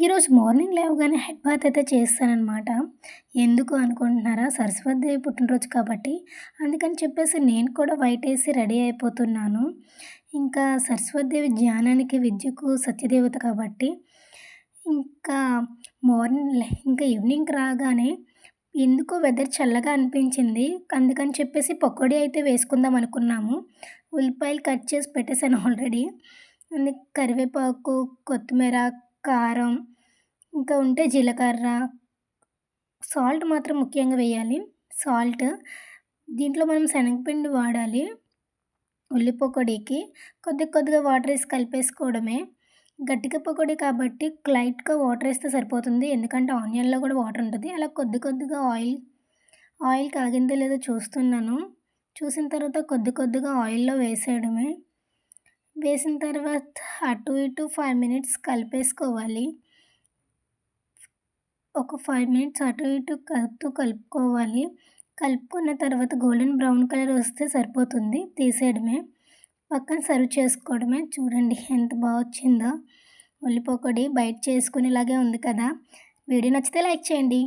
ఈరోజు మార్నింగ్ లేవగానే head bath అయితే చేస్తాననమాట. ఎందుకు అనుకుంటున్నారా? సరస్వతిదేవి పుట్టినరోజు కాబట్టి. అందుకని చెప్పేసి నేను కూడా వైటేసి రెడీ అయిపోతున్నాను. ఇంకా సరస్వతిదేవి జ్ఞానానికి, విద్యకు సత్యదేవత కాబట్టి, ఇంకా ఇంకా ఈవినింగ్ రాగానే ఎందుకో వెదర్ చల్లగా అనిపించింది. అందుకని చెప్పేసి పకోడీ అయితే వేసుకుందాం అనుకున్నాము. ఉల్లిపాయలు కట్ చేసి పెట్టేసాను ఆల్రెడీ. కరివేపాకు, కొత్తిమీర, కారం, ఇంకా ఉంటే జీలకర్ర, సాల్ట్ మాత్రం ముఖ్యంగా వేయాలి. సాల్ట్ దీంట్లో మనం శనగపిండి వాడాలి. ఉల్లి పకోడీకి కొద్దిగా వాటర్ ఏసి కలిపేసుకోవడమే. గట్టిగా పకోడీ కాబట్టి లైట్‌గా వాటర్ ఏస్తే సరిపోతుంది. ఎందుకంటే ఆనియన్‌లో కూడా వాటర్ ఉంటది. అలా కొద్దిగా ఆయిల్ కాగిందో లేదో చూస్తున్నాను. చూసిన తర్వాత కొద్దిగా ఆయిల్‌లో వేసేయడమే. వేసిన తర్వాత అటు ఇటు 5 మినిట్స్ కలిపేసుకోవాలి. ఒక 5 మినిట్స్ అటు ఇటు కలుపుకోవాలి. కలుపుకున్న తర్వాత గోల్డెన్ బ్రౌన్ కలర్ వస్తే సరిపోతుంది. తీసేయడమే. పక్కన సర్వ్ చేసుకోవడమే. చూడండి ఎంత వచ్చిందో. ఉల్లి పకోడీ బయట చేసుకునేలాగే ఉంది కదా! వీడియో నచ్చితే లైక్ చేయండి.